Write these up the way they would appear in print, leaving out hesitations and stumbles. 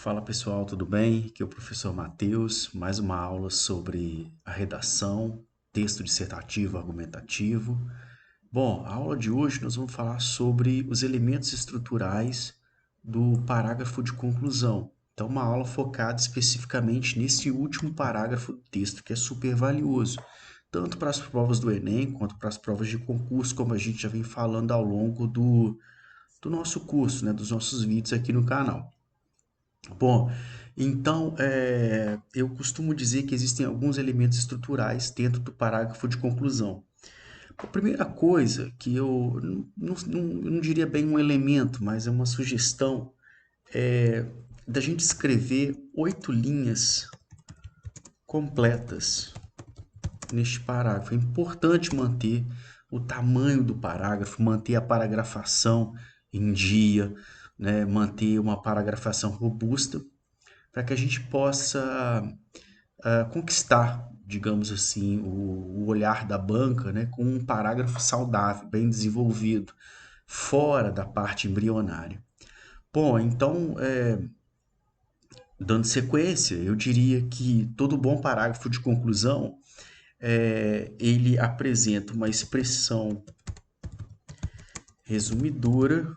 Fala pessoal, tudo bem? Aqui é o professor Matheus, mais uma aula sobre a redação, texto dissertativo, argumentativo. Bom, a aula de hoje nós vamos falar sobre os elementos estruturais do parágrafo de conclusão. Então, uma aula focada especificamente nesse último parágrafo do texto, que é super valioso, tanto para as provas do Enem quanto para as provas de concurso, como a gente já vem falando ao longo do nosso curso, né, dos nossos vídeos aqui no canal. Bom, então, eu costumo dizer que existem alguns elementos estruturais dentro do parágrafo de conclusão. A primeira coisa que eu não diria bem um elemento, mas é uma sugestão, é da gente escrever 8 linhas completas neste parágrafo. É importante manter o tamanho do parágrafo, manter a paragrafação em dia, né? Manter uma paragrafação robusta, para que a gente possa conquistar, digamos assim, o olhar da banca, né, com um parágrafo saudável, bem desenvolvido, fora da parte embrionária. Bom, então, dando sequência, eu diria que todo bom parágrafo de conclusão ele apresenta uma expressão resumidora,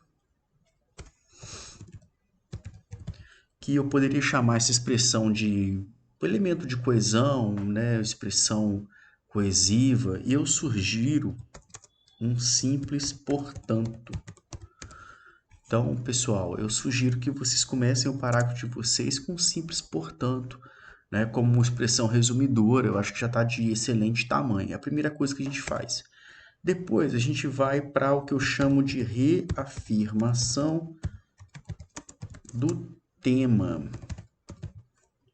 que eu poderia chamar essa expressão de elemento de coesão, né, expressão coesiva, e eu sugiro um simples portanto. Então, pessoal, eu sugiro que vocês comecem o parágrafo de vocês com um simples portanto, né, como uma expressão resumidora. Eu acho que já está de excelente tamanho. É a primeira coisa que a gente faz. Depois, a gente vai para o que eu chamo de reafirmação do tema.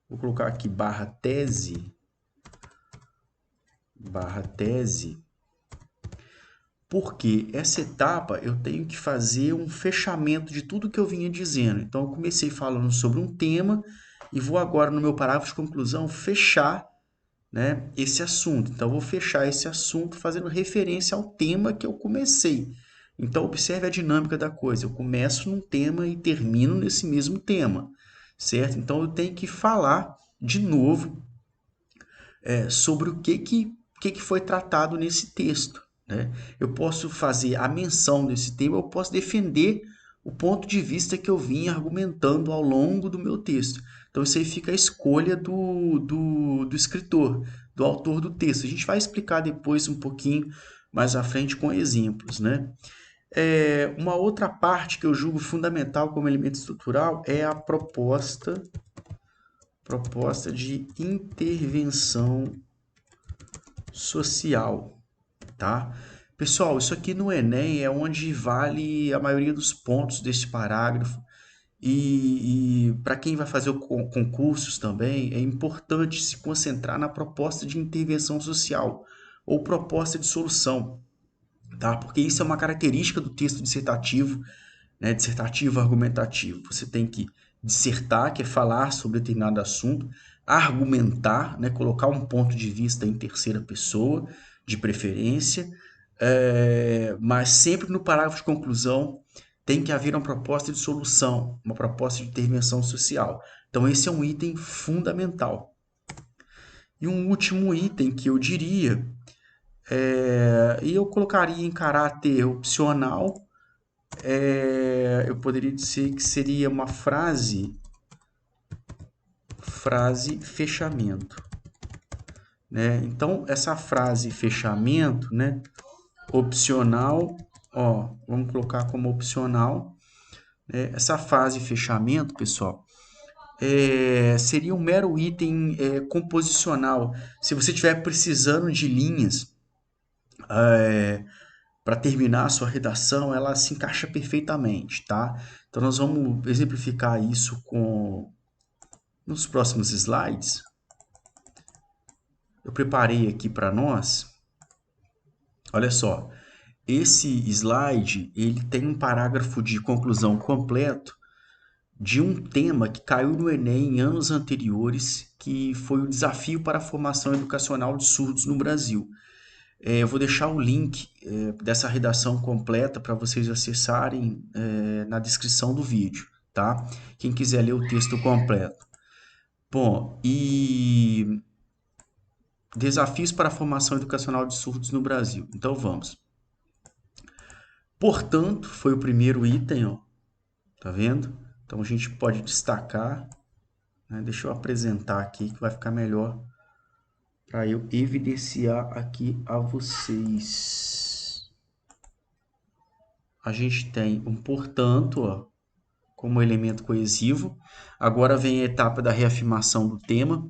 Vou colocar aqui barra tese, porque essa etapa eu tenho que fazer um fechamento de tudo que eu vinha dizendo. Então, eu comecei falando sobre um tema e vou agora, no meu parágrafo de conclusão, fechar, né, esse assunto. Então, eu vou fechar esse assunto fazendo referência ao tema que eu comecei. Então, observe a dinâmica da coisa. Eu começo num tema e termino nesse mesmo tema, certo? Então, eu tenho que falar de novo sobre o que foi tratado nesse texto, né? Eu posso fazer a menção desse tema, eu posso defender o ponto de vista que eu vim argumentando ao longo do meu texto. Então, isso aí fica a escolha do escritor, do autor do texto. A gente vai explicar depois um pouquinho mais à frente com exemplos, né? Uma outra parte que eu julgo fundamental como elemento estrutural é a proposta de intervenção social, tá? Pessoal, isso aqui no Enem é onde vale a maioria dos pontos deste parágrafo. E para quem vai fazer concursos também, é importante se concentrar na proposta de intervenção social ou proposta de solução, tá? Porque isso é uma característica do texto dissertativo, né? Dissertativo argumentativo. Você tem que dissertar, que é falar sobre determinado assunto, argumentar, né? Colocar um ponto de vista em terceira pessoa, de preferência, mas sempre no parágrafo de conclusão tem que haver uma proposta de solução, uma proposta de intervenção social. Então, esse é um item fundamental. E um último item que eu diria, e eu colocaria em caráter opcional, eu poderia dizer que seria uma frase fechamento, né? Então, essa frase fechamento, né, opcional, ó, vamos colocar como opcional, né? Essa frase fechamento, pessoal, seria um mero item composicional. Se você estiver precisando de linhas para terminar a sua redação, ela se encaixa perfeitamente, tá? Então, nós vamos exemplificar isso nos próximos slides. Eu preparei aqui para nós. Olha só, esse slide ele tem um parágrafo de conclusão completo de um tema que caiu no Enem em anos anteriores, que foi o desafio para a formação educacional de surdos no Brasil. Eu vou deixar o link dessa redação completa para vocês acessarem na descrição do vídeo, tá? Quem quiser ler o texto completo. Bom, e desafios para a formação educacional de surdos no Brasil. Então vamos. Portanto, foi o primeiro item, ó, tá vendo? Então a gente pode destacar, né? Deixa eu apresentar aqui que vai ficar melhor para eu evidenciar aqui a vocês. A gente tem um portanto, ó, como elemento coesivo. Agora vem a etapa da reafirmação do tema.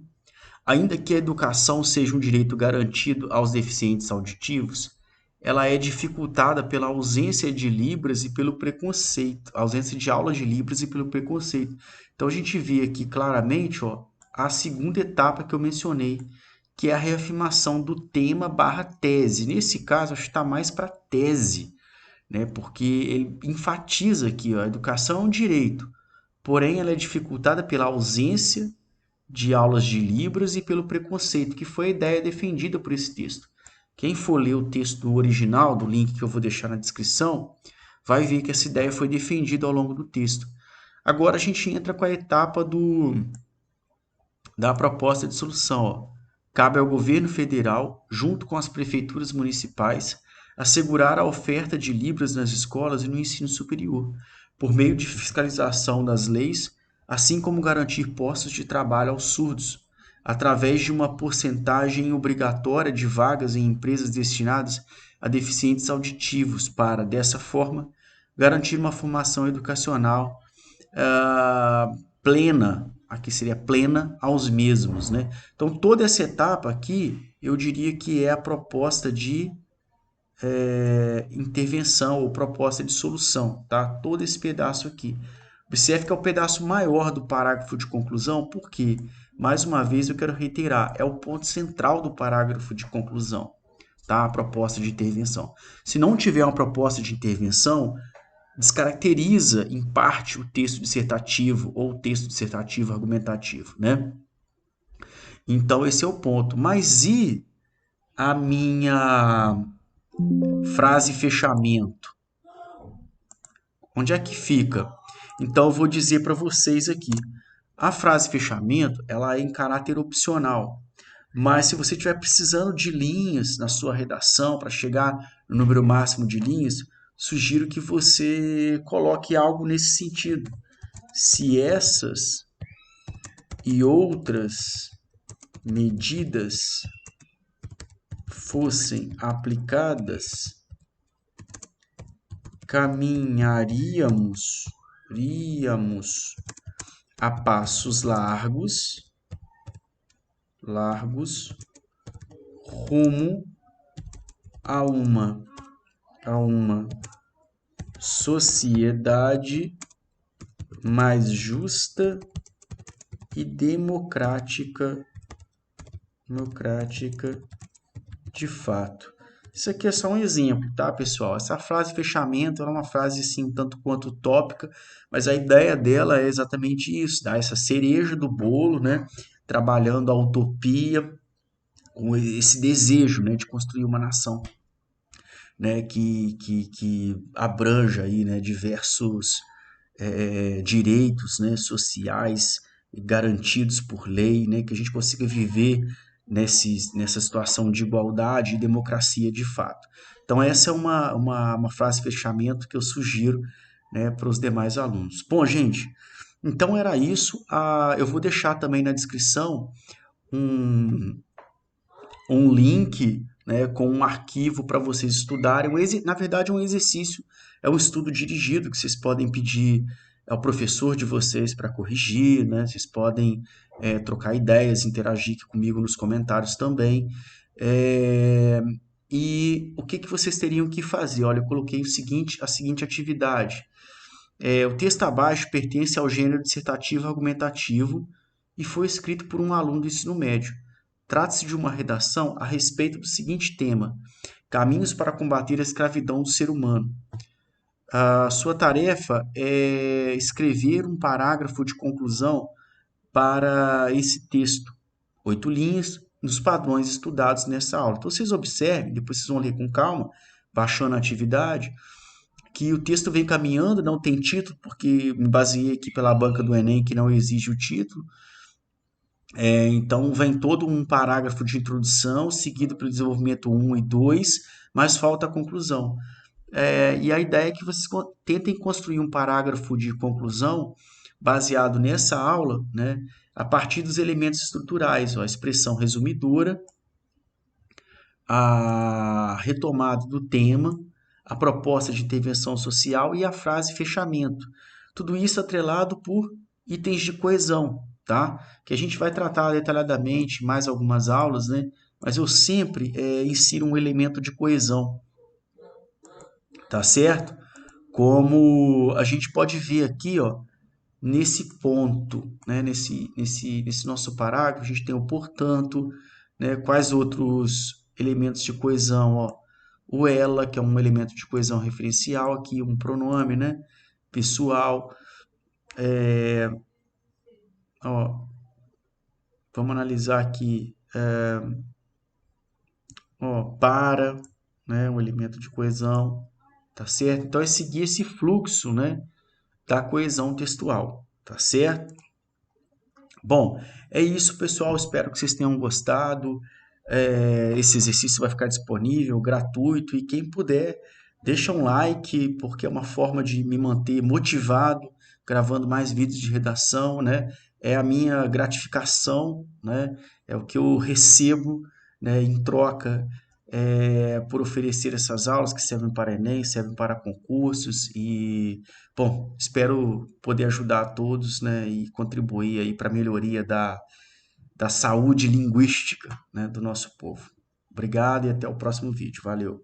Ainda que a educação seja um direito garantido aos deficientes auditivos, ela é dificultada pela ausência de Libras e pelo preconceito, ausência de aulas de Libras e pelo preconceito. Então a gente vê aqui claramente, ó, a segunda etapa que eu mencionei, que é a reafirmação do tema barra tese. Nesse caso, acho que está mais para tese, né? Porque ele enfatiza aqui, ó, a educação é um direito, porém ela é dificultada pela ausência de aulas de Libras e pelo preconceito, que foi a ideia defendida por esse texto. Quem for ler o texto original, do link que eu vou deixar na descrição, vai ver que essa ideia foi defendida ao longo do texto. Agora a gente entra com a etapa da proposta de solução. Ó. Cabe ao governo federal, junto com as prefeituras municipais, assegurar a oferta de Libras nas escolas e no ensino superior, por meio de fiscalização das leis, assim como garantir postos de trabalho aos surdos, através de uma porcentagem obrigatória de vagas em empresas destinadas a deficientes auditivos, para, dessa forma, garantir uma formação educacional plena, aqui seria plena aos mesmos, né? Então, toda essa etapa aqui, eu diria que é a proposta de intervenção ou proposta de solução, tá? Todo esse pedaço aqui. Observe que é o pedaço maior do parágrafo de conclusão, porque, mais uma vez, eu quero reiterar, é o ponto central do parágrafo de conclusão, tá? A proposta de intervenção. Se não tiver uma proposta de intervenção, descaracteriza, em parte, o texto dissertativo ou o texto dissertativo argumentativo, né? Então, esse é o ponto. Mas e a minha frase fechamento? Onde é que fica? Então, eu vou dizer para vocês aqui. A frase fechamento, ela é em caráter opcional. Mas se você estiver precisando de linhas na sua redação para chegar no número máximo de linhas, sugiro que você coloque algo nesse sentido. Se essas e outras medidas fossem aplicadas, caminharíamos a passos largos rumo a uma sociedade mais justa e democrática de fato. Isso aqui é só um exemplo, tá, pessoal? Essa frase fechamento é uma frase assim, tanto quanto utópica, mas a ideia dela é exatamente isso, dar essa cereja do bolo, né? Trabalhando a utopia, com esse desejo, né, de construir uma nação, né, que abranja aí, né, diversos direitos, né, sociais garantidos por lei, né, que a gente consiga viver nessa situação de igualdade e democracia de fato. Então, essa é uma frase de fechamento que eu sugiro, né, para os demais alunos. Bom, gente, então era isso. Eu vou deixar também na descrição um, um link, né, com um arquivo para vocês estudarem. Na verdade, um exercício, é um estudo dirigido que vocês podem pedir ao professor de vocês para corrigir, né? Vocês podem trocar ideias, interagir aqui comigo nos comentários também. É, e o que vocês teriam que fazer? Olha, eu coloquei a seguinte atividade. O texto abaixo pertence ao gênero dissertativo argumentativo e foi escrito por um aluno do ensino médio. Trata-se de uma redação a respeito do seguinte tema: Caminhos para combater a escravidão do ser humano. A sua tarefa é escrever um parágrafo de conclusão para esse texto, 8 linhas, nos padrões estudados nessa aula. Então, vocês observem, depois vocês vão ler com calma, baixando a atividade, que o texto vem caminhando, não tem título, porque me baseei aqui pela banca do Enem, que não exige o título. Então, vem todo um parágrafo de introdução, seguido pelo desenvolvimento um e 2, mas falta a conclusão. E a ideia é que vocês tentem construir um parágrafo de conclusão baseado nessa aula, né, a partir dos elementos estruturais, ó, a expressão resumidora, a retomada do tema, a proposta de intervenção social e a frase fechamento. Tudo isso atrelado por itens de coesão, tá? Que a gente vai tratar detalhadamente em mais algumas aulas, né? Mas eu sempre insiro um elemento de coesão, tá certo? Como a gente pode ver aqui, ó, nesse ponto, né, nesse nosso parágrafo, a gente tem o portanto, né, quais outros elementos de coesão, ó, o ela, que é um elemento de coesão referencial aqui, um pronome, né, pessoal, ó, vamos analisar aqui, ó, para, né, um elemento de coesão, tá certo? Então é seguir esse fluxo, né, da coesão textual, tá certo? Bom, é isso, pessoal. Espero que vocês tenham gostado. Esse exercício vai ficar disponível, gratuito, e quem puder, deixa um like, porque é uma forma de me manter motivado, gravando mais vídeos de redação, né? É a minha gratificação, né? É o que eu recebo, né, em troca, por oferecer essas aulas que servem para Enem, servem para concursos e bom, espero poder ajudar a todos, né, e contribuir aí para a melhoria da saúde linguística, né, do nosso povo. Obrigado e até o próximo vídeo. Valeu!